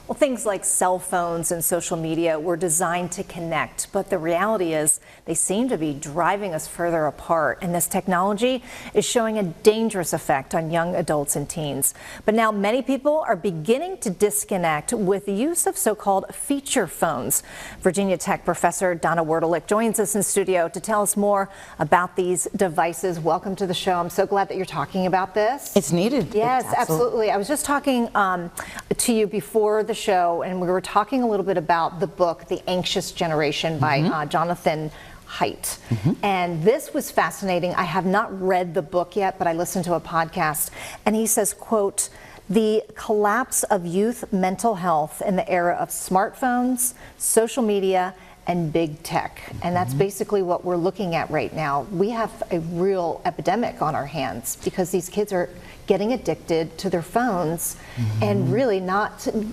Well, things like cell phones and social media were designed to connect, but the reality is they seem to be driving us further apart, and this technology is showing a dangerous effect on young adults and teens. But now many people are beginning to disconnect with the use of so-called feature phones. Virginia Tech professor Donna Werdlich joins us in studio to tell us more about these devices. Welcome to the show. I'm so glad that you're talking about this. It's needed. Yes, absolutely. I was just talking to you before the show, and we were talking a little bit about the book, The Anxious Generation by Jonathan Haidt. And this was fascinating. I have not read the book yet, but I listened to a podcast, and he says, quote, "The collapse of youth mental health in the era of smartphones, social media, and big tech." And that's basically what we're looking at right now. We have a real epidemic on our hands because these kids are getting addicted to their phones and really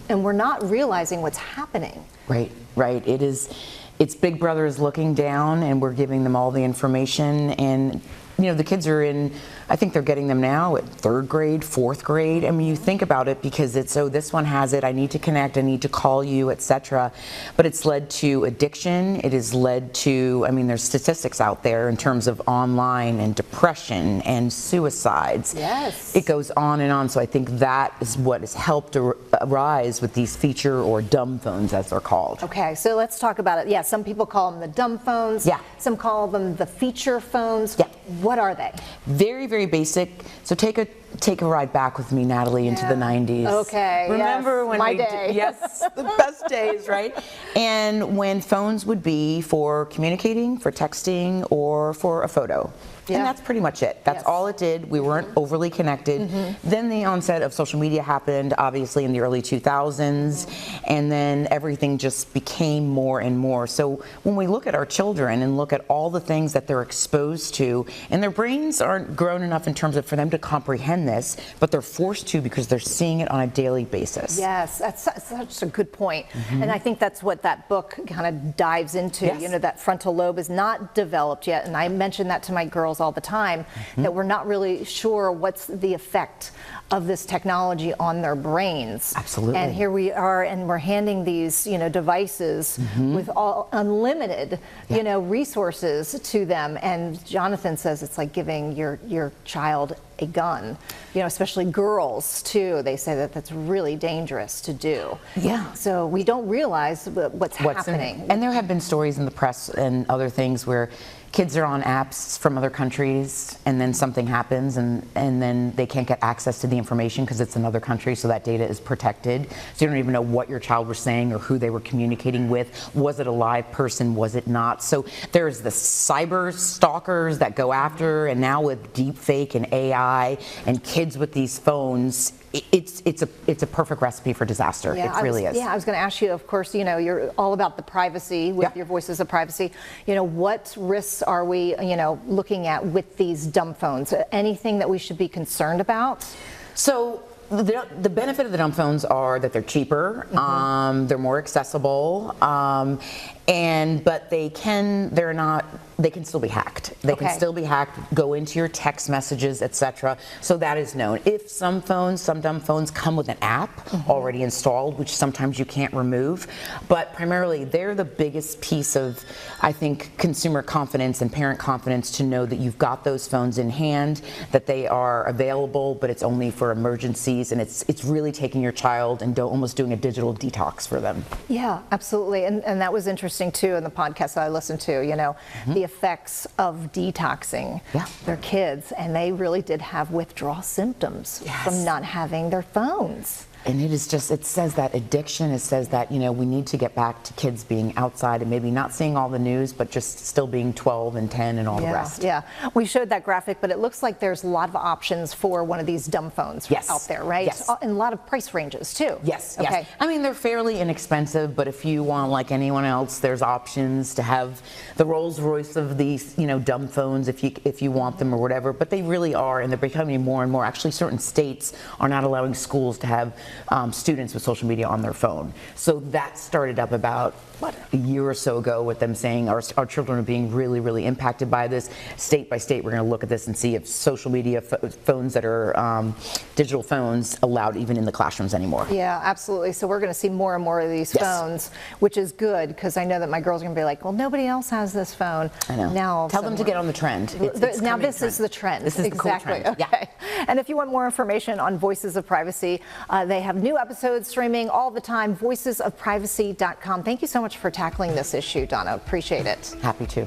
we're not realizing what's happening. Right. It's Big Brother is looking down, and we're giving them all the information. And you know, the kids are in, I think they're getting them now at 3rd grade, 4th grade. I mean, you think about it because it's, oh, this one has it, I need to connect, I need to call you, etc. But it's led to addiction. It has led to, I mean, there's statistics out there in terms of online and depression and suicides. Yes. It goes on and on. So I think that is what has helped arise with these feature or dumb phones, as they're called. Okay, so let's talk about it. Yeah, some people call them the dumb phones. Yeah. Some call them the feature phones. Yeah. What are they? Very, very basic. So take a ride back with me, Natalie, into the 90s. Okay. Remember yes, when my day. Yes, the best days, right? And when phones would be for communicating, for texting, or for a photo. Yeah. And that's pretty much it. That's all it did. We weren't overly connected. Then the onset of social media happened, obviously, in the early 2000s, and then everything just became more and more. So when we look at our children and look at all the things that they're exposed to, and their brains aren't grown enough in terms of for them to comprehend this, but they're forced to because they're seeing it on a daily basis. Yes, that's such a good point. And I think that's what that book kind of dives into. Yes. You know, that frontal lobe is not developed yet, and I mention that to my girls all the time, that we're not really sure what's the effect of this technology on their brains. Absolutely. And here we are, and we're handing these, you know, devices with all unlimited, you know, resources to them. And Jonathan says it's like giving your child a gun, you know, especially girls too. They say that that's really dangerous to do. Yeah. So we don't realize what's happening. And there have been stories in the press and other things where kids are on apps from other countries, and then something happens, and then they can't get access to the information because it's another country, so that data is protected. So you don't even know what your child was saying or who they were communicating with. Was it a live person? Was it not? So there's the cyber stalkers that go after, and now with deep fake and AI and kids with these phones, it's a perfect recipe for disaster. Yeah, it really is. Yeah, I was going to ask you, of course, you know, you're all about the privacy with your Voices of Privacy. You know, what risks are we, you know, looking at with these dumb phones? Anything that we should be concerned about? So the benefit of the dumb phones are that they're cheaper, they're more accessible, but they can still be hacked. They can still be hacked, go into your text messages, etc. So that is known. If some dumb phones come with an app already installed, which sometimes you can't remove, but primarily they're the biggest piece of, I think, consumer confidence and parent confidence to know that you've got those phones in hand, that they are available, but it's only for emergencies, and it's really taking your child and almost doing a digital detox for them. Yeah, absolutely. And that was interesting too in the podcast that I listened to, you know, the effects of detoxing their kids, and they really did have withdrawal symptoms from not having their phones. And it is just, it says that addiction, it says that, you know, we need to get back to kids being outside and maybe not seeing all the news, but just still being 12 and 10 and all the rest. Yeah, we showed that graphic, but it looks like there's a lot of options for one of these dumb phones out there, right? Yes. And a lot of price ranges too. Yes, yes. I mean, they're fairly inexpensive, but if you want, like anyone else, there's options to have the Rolls Royce of these, you know, dumb phones if you want them or whatever, but they really are, and they're becoming more and more. Actually, certain states are not allowing schools to have students with social media on their phone. So that started up about a year or so ago with them saying our children are being really, really impacted by this. State by state, we're going to look at this and see if social media phones that are digital phones allowed even in the classrooms anymore. Yeah, absolutely. So we're going to see more and more of these phones, which is good because I know that my girls are going to be like, well, nobody else has this phone. I know. Now Tell them to get on the trend. Now this is the trend. This is exactly. the cool trend. Okay. And if you want more information on Voices of Privacy, they have new episodes streaming all the time. Voicesofprivacy.com. Thank you so much for tackling this issue, Donna. Appreciate it. Happy to.